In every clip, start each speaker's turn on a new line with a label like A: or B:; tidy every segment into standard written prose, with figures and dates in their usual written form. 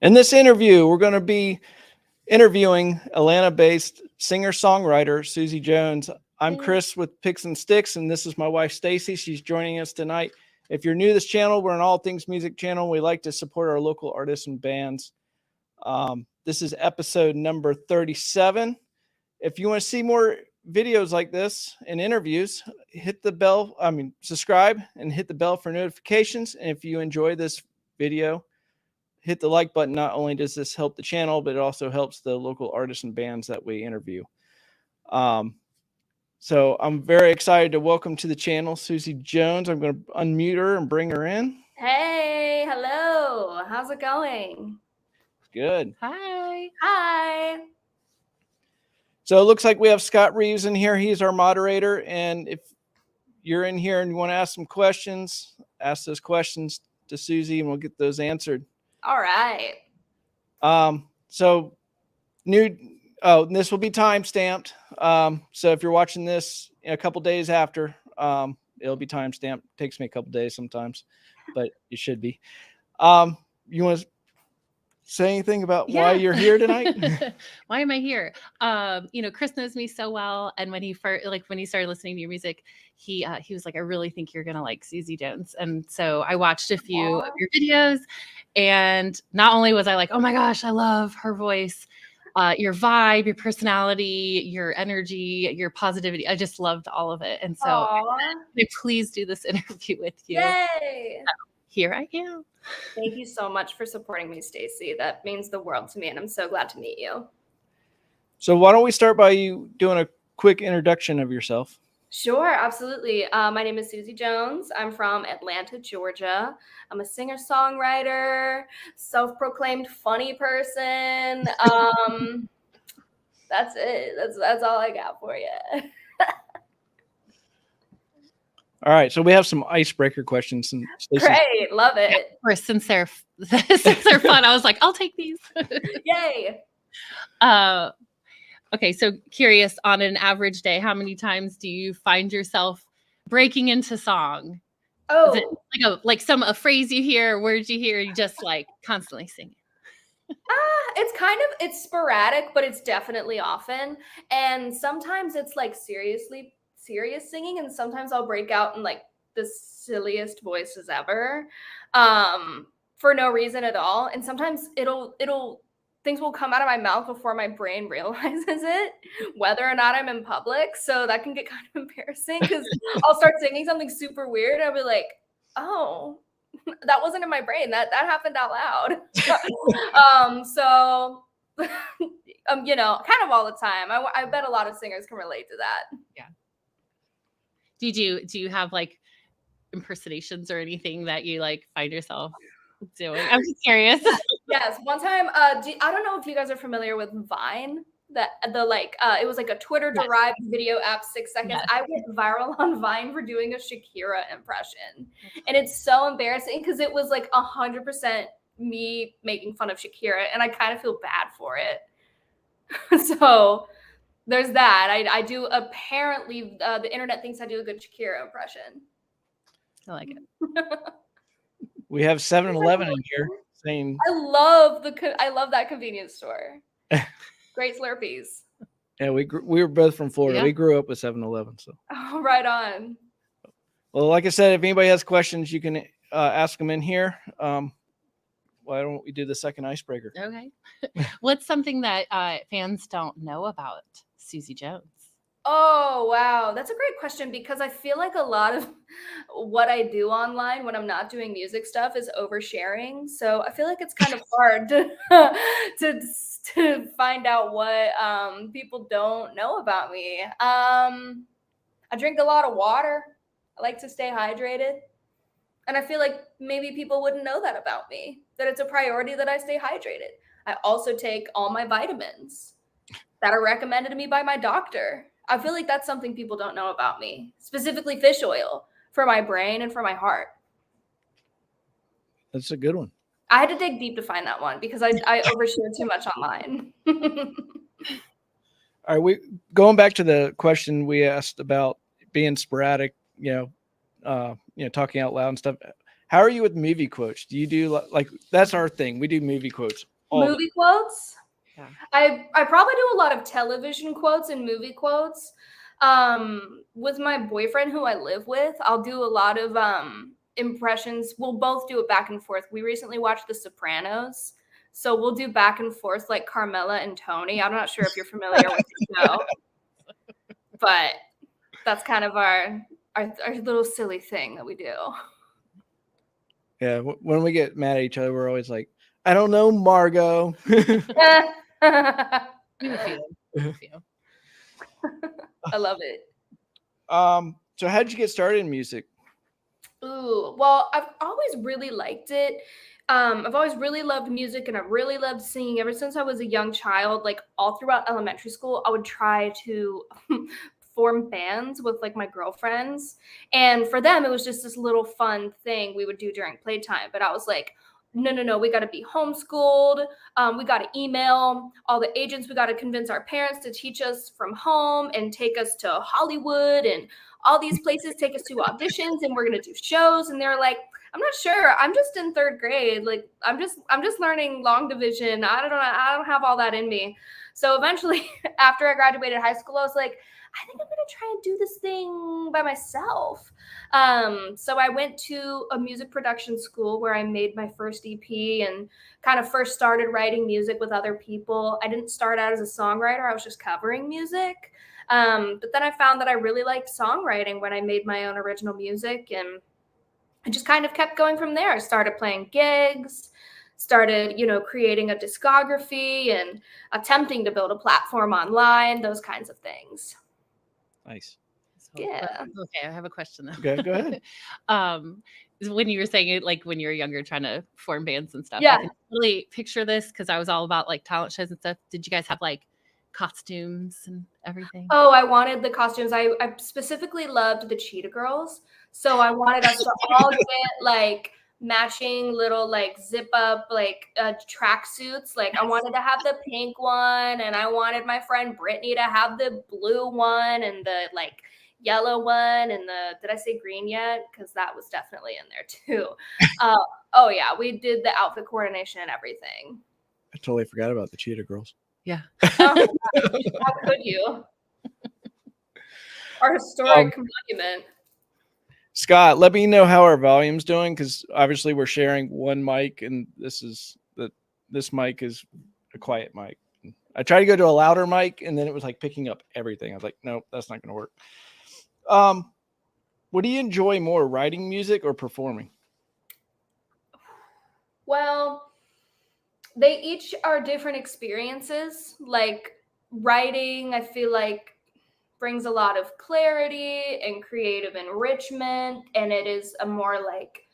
A: In this interview, we're going to be interviewing Atlanta-based singer-songwriter Suzy Jones. I'm Chris with Picks and Sticks, and this is my wife, Stacy. She's joining us tonight. If you're new to this channel, we're an all things music channel. We like to support our local artists and bands. This is episode number 37. If you want to see more videos like this and interviews, hit the bell. Subscribe and hit the bell for notifications. And if you enjoy this video, hit the like button. Not only does this help the channel, but it also helps the local artists and bands that we interview. So I'm very excited to welcome to the channel Suzy Jones. I'm going to unmute her and bring her in.
B: Hey, hello. How's it going?
A: Good.
B: Hi. Hi.
A: So it looks like we have Scott Reeves in here. He's our moderator. And if you're in here and you want to ask some questions, ask those questions to Suzy and we'll get those answered.
B: All right.
A: This will be time stamped. So if you're watching this in a couple days after, it'll be time stamped. Takes me a couple days sometimes, but it should be. You want to say anything about why you're here tonight?
C: Why am I here? Chris knows me so well, and when he started listening to your music, he was like, I really think you're gonna like Suzy Jones. And so I watched a few of your videos, and not only was I like, oh my gosh, I love her voice, your vibe, your personality, your energy, your positivity. I just loved all of it. And so please do this interview with you.
B: Yay!
C: So here I am.
B: Thank you so much for supporting me, Stacy. That means the world to me, and I'm so glad to meet you.
A: So why don't we start by you doing a quick introduction of yourself?
B: Sure, absolutely. My name is Suzy Jones. I'm from Atlanta, Georgia. I'm a singer-songwriter, self-proclaimed funny person. That's it. That's all I got for you.
A: All right, so we have some icebreaker questions. And
B: great, love it.
C: Yeah, of course, since they're fun, I was like, I'll take these.
B: Yay.
C: Okay, so curious, on an average day, how many times do you find yourself breaking into song?
B: Oh,
C: is it like a phrase you hear, words you hear, you just like constantly sing it?
B: It's sporadic, but it's definitely often. And sometimes it's like serious singing, and sometimes I'll break out in like the silliest voices ever, for no reason at all. And sometimes things will come out of my mouth before my brain realizes it, whether or not I'm in public. So that can get kind of embarrassing because I'll start singing something super weird. I'll be like, oh, that wasn't in my brain. That happened out loud. Kind of all the time. I bet a lot of singers can relate to that.
C: Yeah. Do you have like impersonations or anything that you like find yourself doing? I'm just curious.
B: Yes, one time, I don't know if you guys are familiar with Vine. It was like a Twitter derived video app, 6 seconds. Yes. I went viral on Vine for doing a Shakira impression, and it's so embarrassing because it was like 100% me making fun of Shakira, and I kind of feel bad for it. So there's that. I do, apparently the internet thinks I do a good Shakira impression.
C: I like it.
A: We have 7-Eleven in here saying,
B: I love that convenience store. Great Slurpees.
A: Yeah, we were both from Florida. Yeah. We grew up with 7-Eleven. So.
B: Oh, right on.
A: Well, like I said, if anybody has questions, you can ask them in here. Why don't we do the second icebreaker?
C: Okay. What's something that fans don't know about Suzy Jones?
B: Oh, wow. That's a great question, because I feel like a lot of what I do online when I'm not doing music stuff is oversharing. So I feel like it's kind of hard to find out what people don't know about me. I drink a lot of water. I like to stay hydrated. And I feel like maybe people wouldn't know that about me, that it's a priority that I stay hydrated. I also take all my vitamins that are recommended to me by my doctor. I feel like that's something people don't know about me, specifically fish oil for my brain and for my heart.
A: That's a good one.
B: I had to dig deep to find that one because I overshare too much online.
A: All right, going back to the question we asked about being sporadic, talking out loud and stuff. How are you with movie quotes? Do you do like that's our thing? We do movie quotes.
B: Movie quotes?
C: Yeah.
B: I probably do a lot of television quotes and movie quotes. With my boyfriend who I live with, I'll do a lot of impressions. We'll both do it back and forth. We recently watched The Sopranos, so we'll do back and forth like Carmela and Tony. I'm not sure if you're familiar with the show, but that's kind of our little silly thing that we do.
A: Yeah, when we get mad at each other, we're always like, I don't know, Margot.
B: I love it.
A: So how'd you get started in music?
B: Ooh, well, I've always really liked it. I've always really loved music, and I've really loved singing ever since I was a young child. Like all throughout elementary school, I would try to form bands with like my girlfriends, and for them, it was just this little fun thing we would do during playtime. But I was like, no, we got to be homeschooled. We got to email all the agents. We got to convince our parents to teach us from home and take us to Hollywood and all these places, take us to auditions, and we're going to do shows. And they're like, I'm not sure. I'm just in 3rd grade. Like, I'm just learning long division. I don't have all that in me. So eventually, after I graduated high school, I was like, I think I'm going to try and do this thing by myself. So I went to a music production school where I made my first EP and kind of first started writing music with other people. I didn't start out as a songwriter. I was just covering music. But then I found that I really liked songwriting when I made my own original music, and I just kind of kept going from there. I started playing gigs, started, creating a discography and attempting to build a platform online, those kinds of things.
A: Nice.
B: Yeah.
C: Okay, I have a question though.
A: Okay, go ahead.
C: When you were saying it, like when you were younger, trying to form bands and stuff,
B: Yeah.
C: I can totally picture this because I was all about like talent shows and stuff. Did you guys have like costumes and everything?
B: Oh, I wanted the costumes. I specifically loved the Cheetah Girls. So I wanted us to all get like matching little like zip up like track suits. Like I wanted to have the pink one, and I wanted my friend Brittany to have the blue one and the like yellow one and did I say green yet? Because that was definitely in there too. Oh yeah, we did the outfit coordination and everything.
A: I totally forgot about the Cheetah Girls.
C: Yeah.
B: How could you? Our historic monument.
A: Scott, let me know how our volume's doing, because obviously we're sharing one mic, and this mic is a quiet mic. I tried to go to a louder mic, and then it was like picking up everything. I was like, nope, that's not going to work. What do you enjoy more, writing music or performing?
B: Well, they each are different experiences. Like writing, I feel like brings a lot of clarity and creative enrichment, and it is a more like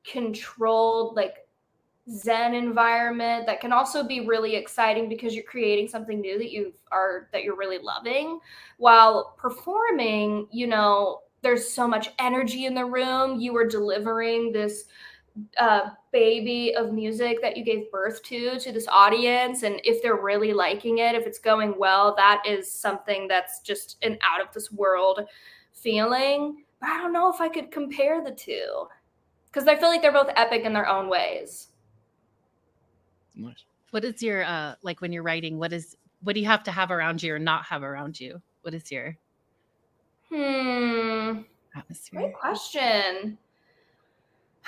B: controlled, like zen environment that can also be really exciting because you're creating something new that you're really loving. While performing, there's so much energy in the room. You are delivering this baby of music that you gave birth to this audience, and if they're really liking it, if it's going well, that is something that's just an out of this world feeling. But I don't know if I could compare the two, because I feel like they're both epic in their own ways.
A: Nice.
C: What is your like when you're writing, what do you have to have around you or not have around you? What is your atmosphere?
B: Great question.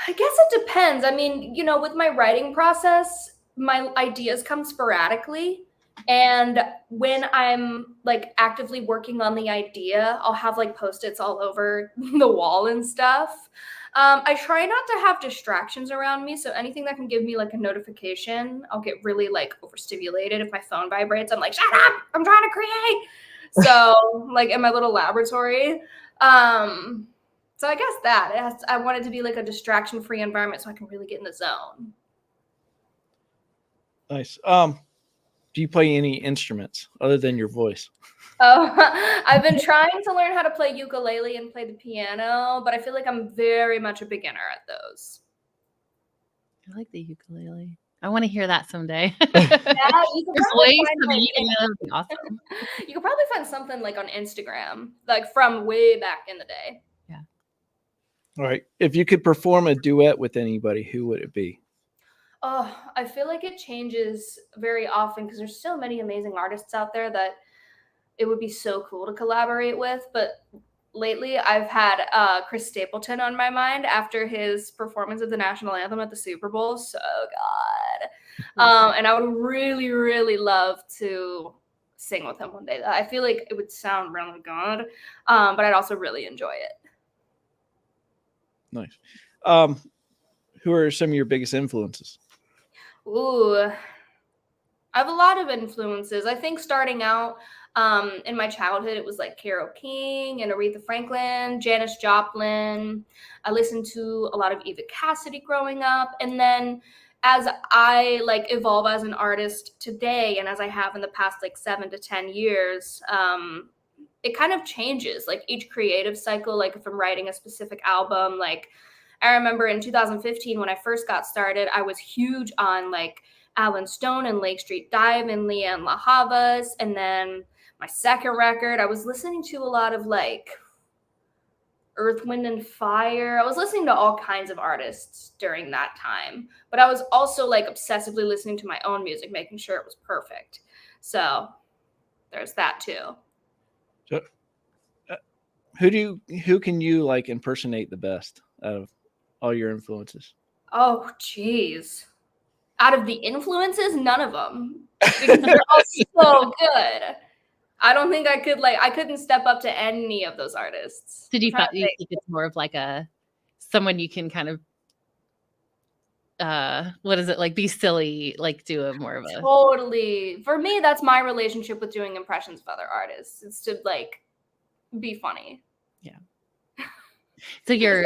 B: I guess it depends. I mean, with my writing process, my ideas come sporadically. And when I'm like actively working on the idea, I'll have like Post-its all over the wall and stuff. I try not to have distractions around me. So anything that can give me like a notification, I'll get really like overstimulated. If my phone vibrates, I'm like, shut up, I'm trying to create. So like in my little laboratory. So I guess I want it to be like a distraction-free environment so I can really get in the zone.
A: Nice. Do you play any instruments other than your voice?
B: Oh, I've been trying to learn how to play ukulele and play the piano, but I feel like I'm very much a beginner at those.
C: I like the ukulele. I want to hear that someday.
B: Yeah, you could probably
C: be awesome.
B: You could probably find something like on Instagram, like from way back in the day.
C: Yeah.
A: All right. If you could perform a duet with anybody, who would it be?
B: Oh, I feel like it changes very often because there's so many amazing artists out there that it would be so cool to collaborate with. But lately, I've had Chris Stapleton on my mind after his performance of the national anthem at the Super Bowl. So God. And I would really, really love to sing with him one day. I feel like it would sound really good, but I'd also really enjoy it.
A: Nice. Who are some of your biggest influences?
B: Ooh, I have a lot of influences. I think starting out in my childhood, it was like Carole King and Aretha Franklin, Janis Joplin. I listened to a lot of Eva Cassidy growing up. And then as I like evolve as an artist today, and as I have in the past like 7 to 10 years, it kind of changes like each creative cycle. Like if I'm writing a specific album, like I remember in 2015 when I first got started, I was huge on like Alan Stone and Lake Street Dive and Leanne La Havas. And then my second record, I was listening to a lot of like Earth, Wind, and Fire. I was listening to all kinds of artists during that time, but I was also like obsessively listening to my own music, making sure it was perfect. So there's that too.
A: So, who can you like impersonate the best out of all your influences?
B: Oh, geez. Out of the influences, none of them. Because they're all so good. I don't think I couldn't step up to any of those artists.
C: Did you think it's more of like someone you can kind of what is it, like be silly, like do a more of a
B: Totally. For me, that's my relationship with doing impressions of other artists. It's to like be funny.
C: Yeah. So your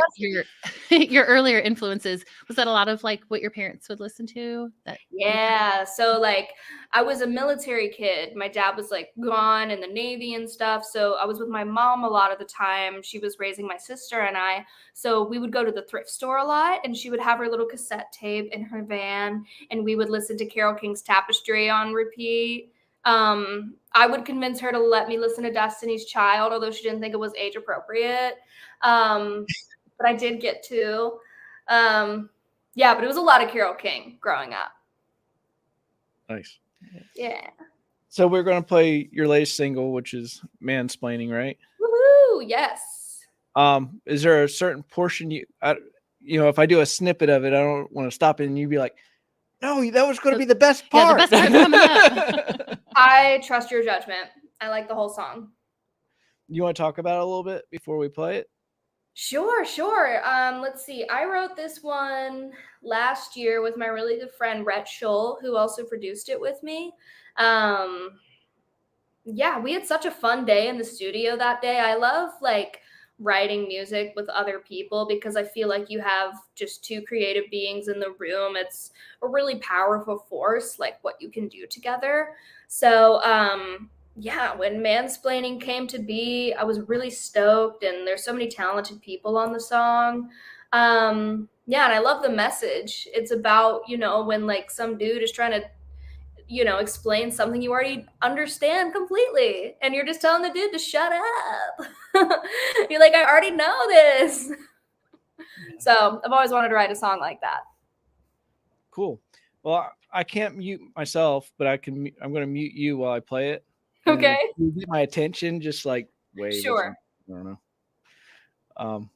C: your earlier influences, was that a lot of like what your parents would listen to?
B: Yeah. So like I was a military kid. My dad was like gone in the Navy and stuff. So I was with my mom a lot of the time. She was raising my sister and I. So we would go to the thrift store a lot and she would have her little cassette tape in her van and we would listen to Carole King's Tapestry on repeat. I would convince her to let me listen to Destiny's Child, although she didn't think it was age appropriate. But I did get to. Yeah, but it was a lot of Carole King growing up.
A: Nice.
B: Yeah.
A: So we're going to play your latest single, which is Mansplaining, right?
B: Woohoo! Yes.
A: Is there a certain portion if I do a snippet of it, I don't want to stop it and you'd be like, no, that was going to be the best part.
C: Yeah, the best part coming up.
B: I trust your judgment. I like the whole song.
A: You want to talk about it a little bit before we play it?
B: Sure. Let's see. I wrote this one last year with my really good friend, Rhett Scholl, who also produced it with me. Yeah, we had such a fun day in the studio that day. I love like writing music with other people because I feel like you have just two creative beings in the room. It's a really powerful force, like what you can do together. So, yeah, when Mansplaining came to be, I was really stoked and there's so many talented people on the song. Yeah, and I love the message. It's about, when like some dude is trying to, explain something you already understand completely. And you're just telling the dude to shut up. You're like, I already know this. So I've always wanted to write a song like that.
A: Cool. Well, I can't mute myself, but I'm going to mute you while I play it.
B: Okay.
A: You get my attention, just like wave.
B: Sure.
A: I don't know.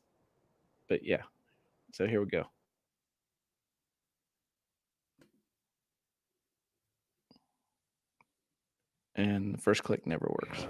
A: But yeah. So here we go. And the first click never works.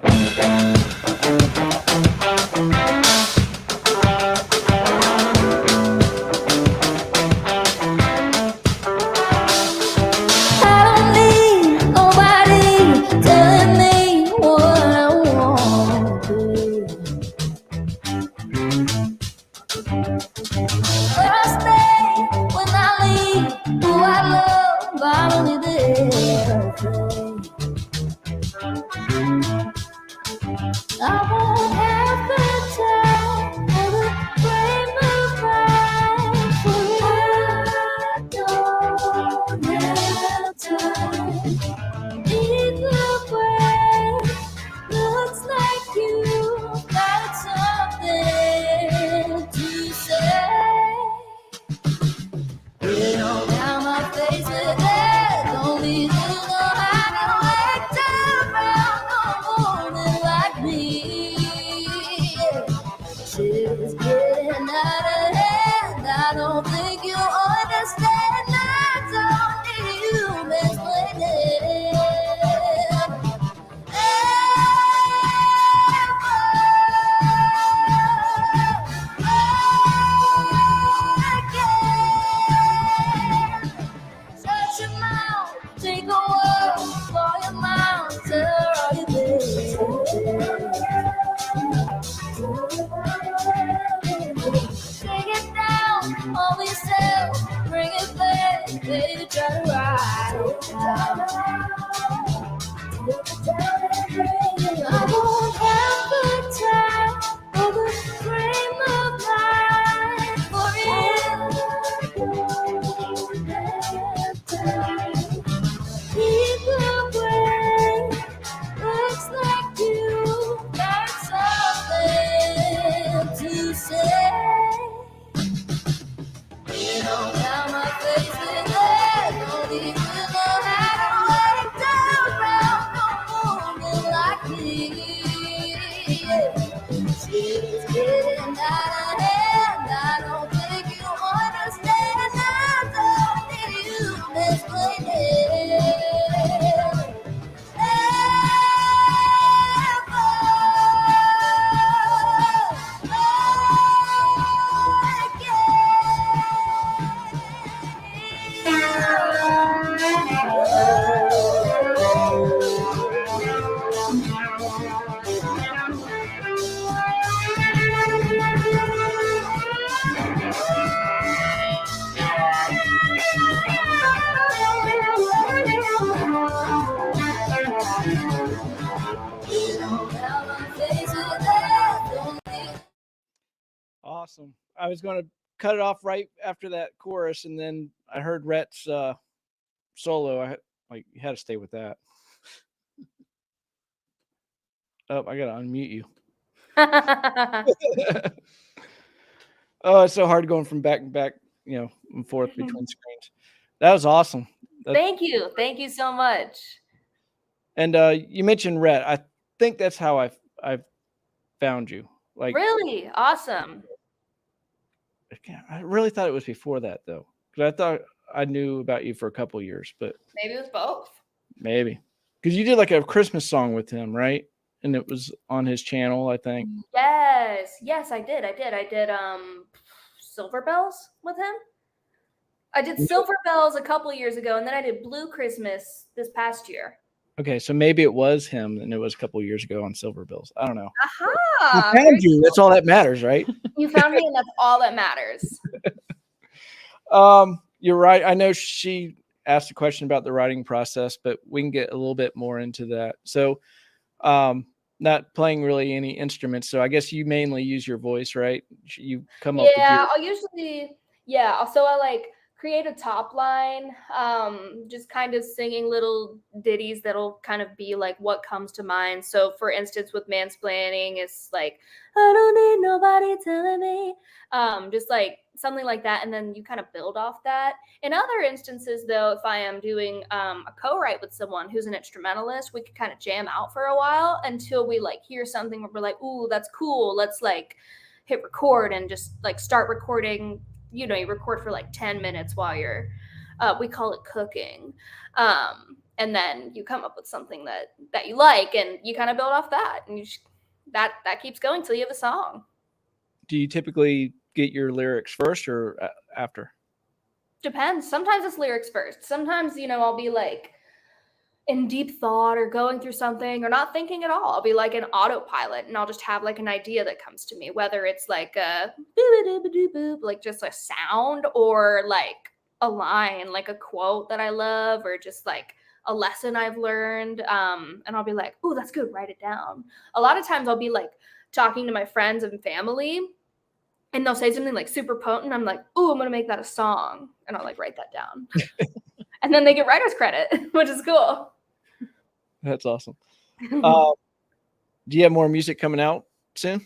D: Looks like you got something to say.
B: gotta ride it down. I won't have the time or the frame of mind for it. Keep away. Looks like you got something to say. You don't have my face in there. Don't even know how to wait down round no woman like me. She's getting out of hand. I don't think you understand. I don't need you explaining.
A: Awesome. I was going to cut it off right after that chorus, and then I heard Rhett's solo. You had to stay with that. Oh, I gotta unmute you. Oh, it's so hard going from back and back, and forth between screens. That was awesome.
B: Thank you so much.
A: And you mentioned Rhett. I think that's how I've found you. Like,
B: really awesome.
A: I really thought it was before that though, because I thought I knew about you for a couple of years, but
B: maybe it was both. Maybe
A: because you did like a Christmas song with him, right? And it was on his channel, I think.
B: Yes, I did. I did Silver Bells with him. I did Silver Bells a couple of years ago, and then I did Blue Christmas this past year.
A: Okay, so maybe it was him, and it was a couple of years ago on Silver Bells. I don't know.
B: Aha!
A: I found you. That's all that matters, right?
B: You found me, and that's all that matters.
A: You're right. I know she asked a question about the writing process, but we can get a little bit more into that. So, not playing really any instruments. So I guess you mainly use your voice, right? You come up with
B: I'll usually, so I create a top line, just kind of singing little ditties that'll kind of be like what comes to mind. So for instance, with Mansplaining, it's like, I don't need nobody telling me, just like something like that. And then you kind of build off that. In other instances though, if I am doing a co-write with someone who's an instrumentalist, we could kind of jam out for a while until we hear something where we're like, ooh, that's cool. Let's hit record and just start recording. You record for 10 minutes while you're, we call it cooking. And then you come up with something that you like, and you kind of build off that. And that keeps going till you have a song.
A: Do you typically get your lyrics first or after?
B: Depends. Sometimes it's lyrics first. Sometimes, I'll be in deep thought or going through something or not thinking at all. I'll be an autopilot, and I'll just have an idea that comes to me, whether it's a boop, just a sound, or a line, a quote that I love, or just a lesson I've learned. And I'll be oh, that's good. Write it down. A lot of times I'll be talking to my friends and family, and they'll say something super potent. I'm oh, I'm going to make that a song. And I'll write that down. And then they get writer's credit, which is cool.
A: That's awesome. Do you have more music coming out soon?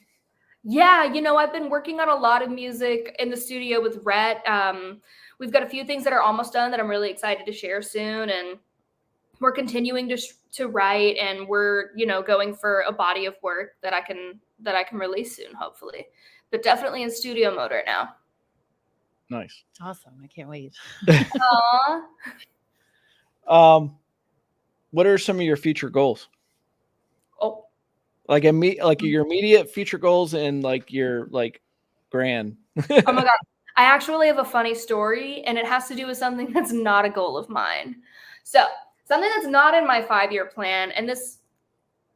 B: Yeah, I've been working on a lot of music in the studio with Rhett. We've got a few things that are almost done that I'm really excited to share soon, and we're continuing to write, and we're going for a body of work that I can release soon, hopefully. But definitely in studio mode right now.
A: Nice.
C: Awesome. I can't wait.
B: Aww.
A: What are some of your future goals?
B: Oh,
A: your immediate future goals and your grand.
B: Oh my God. I actually have a funny story, and it has to do with something that's not a goal of mine. So something that's not in my 5-year plan, and this,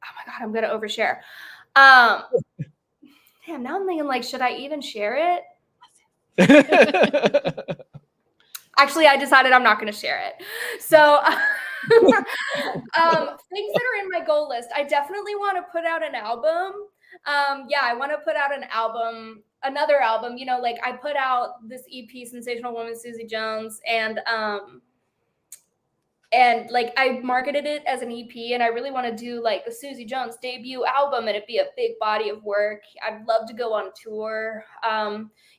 B: oh my God, I'm going to overshare. Damn, now I'm thinking should I even share it? Actually, I decided I'm not going to share it. So things that are in my goal list, I definitely want to put out an album. Yeah, I want to put out an album, another album. You know, like I put out this EP, Sensational Woman, Suzy Jones, and like I marketed it as an EP, and I really want to do like the Suzy Jones debut album, and it'd be a big body of work. I'd love to go on tour.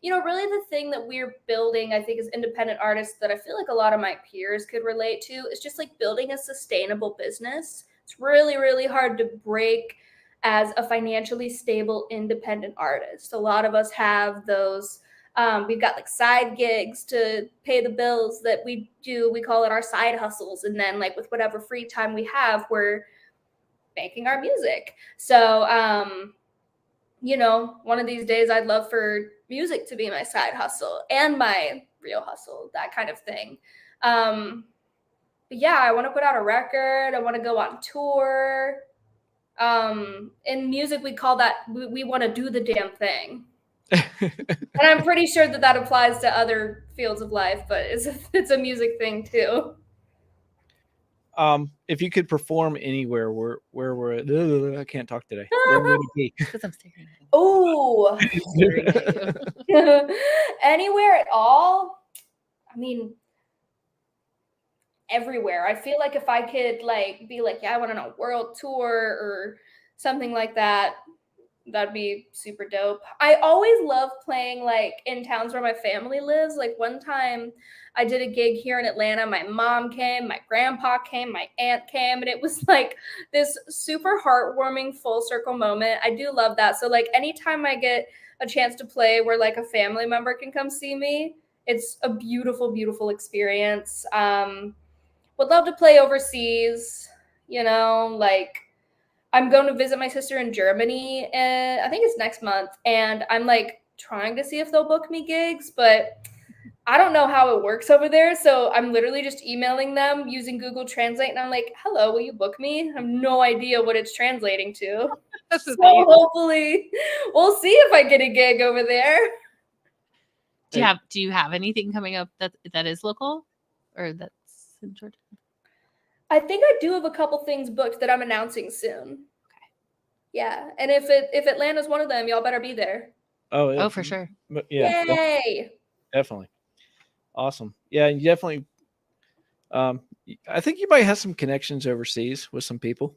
B: You know, really the thing that we're building, I think, as independent artists that I feel like a lot of my peers could relate to is just like building a sustainable business. It's really, really hard to break as a financially stable independent artist. A lot of us have those. We've got like side gigs to pay the bills that we do. We call it our side hustles. And then like with whatever free time we have, we're making our music. So, you know, one of these days I'd love for music to be my side hustle and my real hustle, that kind of thing. But yeah, I want to put out a record. I want to go on tour. In music, we call that, we want to do the damn thing. And I'm pretty sure that that applies to other fields of life, but it's a music thing too.
A: If you could perform anywhere, where I can't talk today. Where would it be?
C: Because I'm staring at you.
B: Oh,
C: Staring at you.
B: anywhere at all? I mean, everywhere. I feel like if I could like be like, yeah, I went on a world tour or something like that, that'd be super dope. I always love playing like in towns where my family lives. Like one time I did a gig here in Atlanta. My mom came, my grandpa came, my aunt came, and it was like this super heartwarming full circle moment. I do love that. So like anytime I get a chance to play where like a family member can come see me, it's a beautiful, beautiful experience. Would love to play overseas, you know, like I'm going to visit my sister in Germany, and I think it's next month. And I'm like trying to see if they'll book me gigs, but I don't know how it works over there. So I'm literally just emailing them using Google Translate. And I'm like, hello, will you book me? I have no idea what it's translating to.
C: That's
B: So
C: amazing.
B: hopefully we'll see if I get a gig over there.
C: Do you have anything coming up that is local or that's in Georgia?
B: I think I do have a couple things booked that I'm announcing soon.
C: Okay.
B: Yeah. And if Atlanta's one of them, y'all better be there.
C: Oh, for sure.
A: But yeah,
B: Yay.
A: definitely. Awesome. Yeah, you definitely. I think you might have some connections overseas with some people.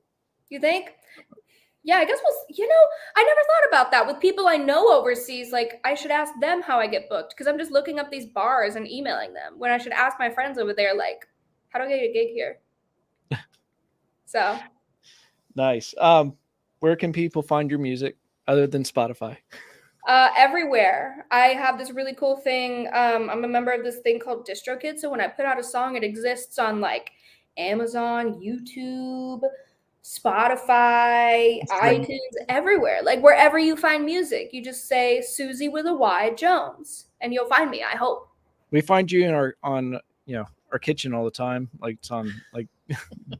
B: You think? Yeah, I guess you know, I never thought about that with people I know overseas. Like, I should ask them how I get booked because I'm just looking up these bars and emailing them when I should ask my friends over there, like, how do I get a gig here? So
A: Nice. Where can people find your music other than Spotify?
B: everywhere. I have this really cool thing. I'm a member of this thing called DistroKid. So when I put out a song, it exists on like Amazon, YouTube, Spotify, iTunes, everywhere. Like wherever you find music, you just say Suzy with a Y Jones, and you'll find me. I hope.
A: We find you in our kitchen all the time. Like it's on like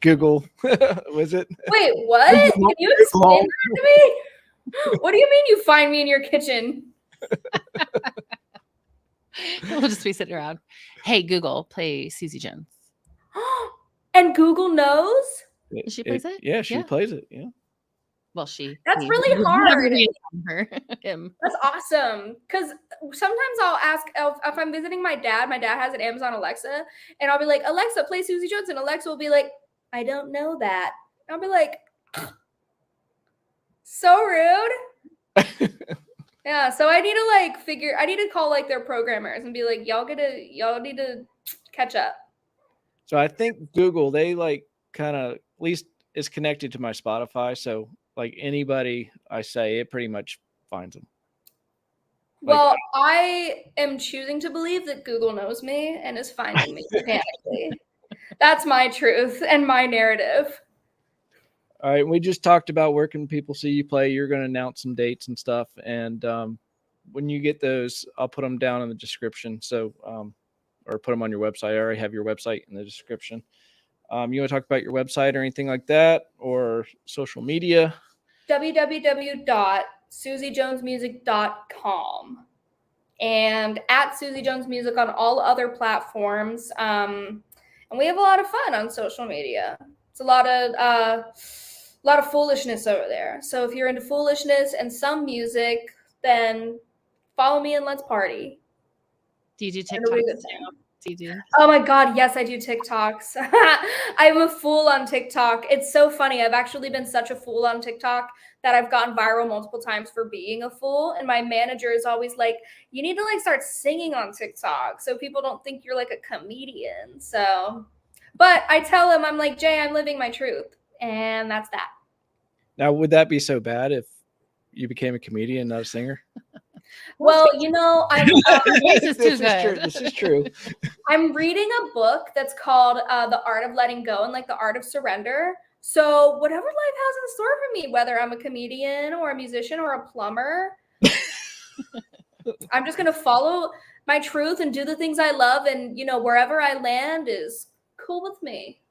A: Google. Was it?
B: Wait, what? Can you explain that to me? What do you mean you find me in your kitchen?
C: We'll just be sitting around. Hey, Google, play Suzy Jones.
B: And Google knows?
C: She plays it?
A: Yeah, she
C: Yeah.
A: plays it. Yeah.
C: Well, she.
B: That's
C: he-
B: really hard.
C: Him.
B: That's awesome. Because sometimes I'll ask if I'm visiting my dad has an Amazon Alexa, and I'll be like, Alexa, play Suzy Jones. And Alexa will be like, I don't know that. And I'll be like, so rude. Yeah. So I need to call like their programmers and be like, y'all need to catch up.
A: So I think Google, they like kind of at least is connected to my Spotify. So like anybody I say, it pretty much finds them.
B: Well, I am choosing to believe that Google knows me and is finding me mechanically. That's my truth and my narrative.
A: All right. We just talked about where can people see you play. You're going to announce some dates and stuff. And when you get those, I'll put them down in the description. So, or put them on your website. I already have your website in the description. You want to talk about your website or anything like that, or social media?
B: www.suzyjonesmusic.com. and at Suzy Jones Music on all other platforms. And we have a lot of fun on social media. It's a lot of foolishness over there. So if you're into foolishness and some music, then follow me and let's party.
C: Do you do
B: It'll be a
C: TikTok?
B: good time.
C: Do you do?
B: Oh my God, yes, I do TikToks. I'm a fool on TikTok. It's so funny. I've actually been such a fool on TikTok that I've gotten viral multiple times for being a fool. And my manager is always like, you need to like start singing on TikTok so people don't think you're like a comedian. So, but I tell him, I'm like, Jay, I'm living my truth. And that's that.
A: Now, would that be so bad if you became a comedian, not a singer?
B: Well, you know,
C: Voice is too
A: This is
C: good.
A: true. This is true.
B: I'm reading a book that's called The Art of Letting Go and like the Art of Surrender. So whatever life has in store for me, whether I'm a comedian or a musician or a plumber, I'm just going to follow my truth and do the things I love. And, you know, wherever I land is cool with me.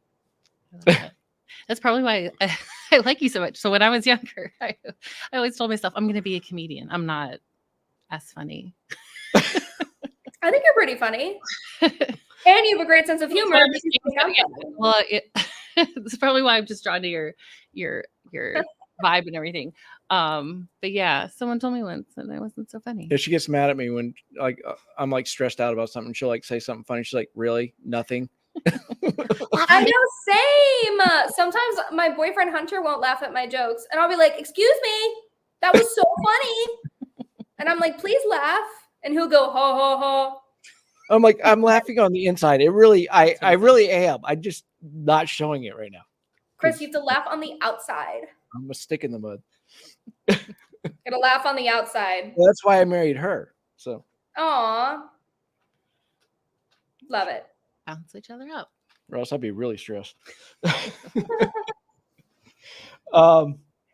C: That's probably why I like you so much. So when I was younger, I always told myself, I'm going to be a comedian. I'm not as funny.
B: I think you're pretty funny. And you have a great sense of humor.
C: Well, it's probably why I'm just drawn to your vibe and everything. But yeah, someone told me once that I wasn't so funny.
A: Yeah, she gets mad at me when like I'm like stressed out about something. She'll like say something funny. She's like, "Really? Nothing?"
B: I know, same. Sometimes my boyfriend Hunter won't laugh at my jokes, and I'll be like, "Excuse me, that was so funny," and I'm like, "Please laugh," and he'll go, "Ho ho ho."
A: I'm like, I'm laughing on the inside. It really, I really am. I'm just not showing it right now.
B: Chris, you have to laugh on the outside.
A: I'm a stick in the mud.
B: Gotta laugh on the outside.
A: Well, that's why I married her. So,
B: Aw, love it.
C: Balance each other out.
A: or else I'd be really stressed.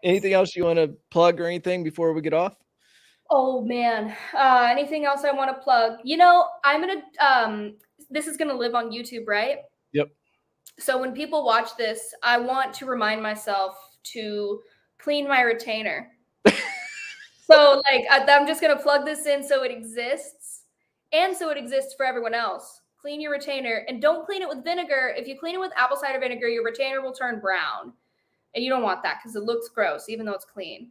A: Anything else you want to plug or anything before we get off?
B: Oh man, anything else I want to plug? You know, I'm gonna. This is gonna live on YouTube, right?
A: Yep.
B: So when people watch this, I want to remind myself to clean my retainer. So like, I'm just gonna plug this in so it exists, and so it exists for everyone else. Clean your retainer, and don't clean it with vinegar. If you clean it with apple cider vinegar, your retainer will turn brown, and you don't want that because it looks gross, even though it's clean.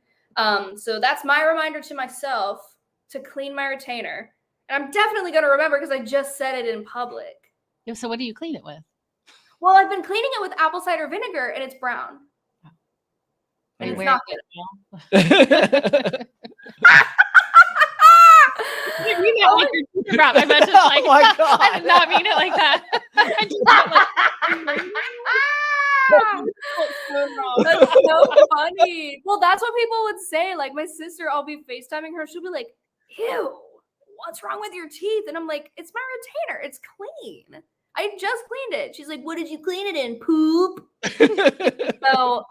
B: So that's my reminder to myself to clean my retainer. And I'm definitely going to remember because I just said it in public.
C: Yeah, so what do you clean it with?
B: Well, I've been cleaning it with apple cider vinegar and it's brown. And it's not good.
C: I mean that like your toothbrush. I meant to like,
A: Oh my God.
C: I did not mean it like that. I just meant like,
B: That's so funny. Well, that's what people would say. Like my sister, I'll be FaceTiming her. She'll be like, ew, what's wrong with your teeth? And I'm like, it's my retainer. It's clean. I just cleaned it. She's like, what did you clean it in? Poop. So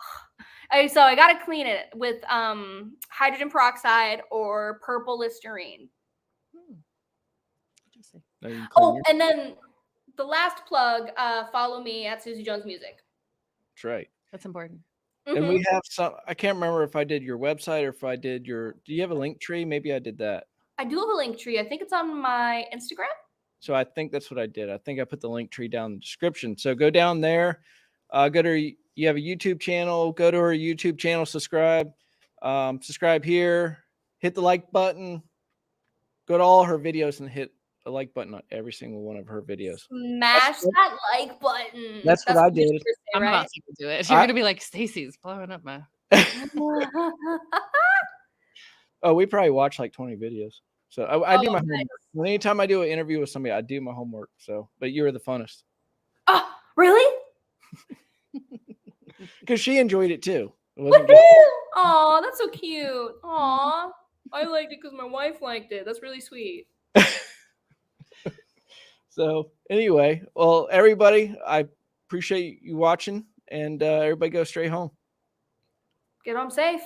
B: I got to clean it with hydrogen peroxide or purple Listerine.
C: Interesting.
B: Oh, and then the last plug, follow me at Suzy Jones Music.
A: That's right.
C: That's important.
A: And we have some, I can't remember if I did your website or if I did your, do you have a link tree? Maybe I did that.
B: I do have a link tree. I think it's on my Instagram.
A: So I think that's what I did. I think I put the link tree down in the description. So go down there, go to, you have a YouTube channel, go to our YouTube channel, subscribe here, hit the like button, go to all her videos and hit a like button on every single one of her videos.
B: Smash that like button.
A: That's what I did.
B: Say,
C: I'm
B: right?
C: about to do it. You're gonna be like, Stacy's blowing up my.
A: Oh, we probably watch like 20 videos. So I do my
B: nice.
A: homework. Well, anytime I do an interview with somebody, I do my homework. So, but you were the funnest.
B: Oh, really?
A: Because she enjoyed it too. It wasn't
B: Oh, that's so cute. Aw, I liked it because my wife liked it. That's really sweet.
A: So anyway, well, everybody, I appreciate you watching, and everybody go straight home.
B: Get home safe.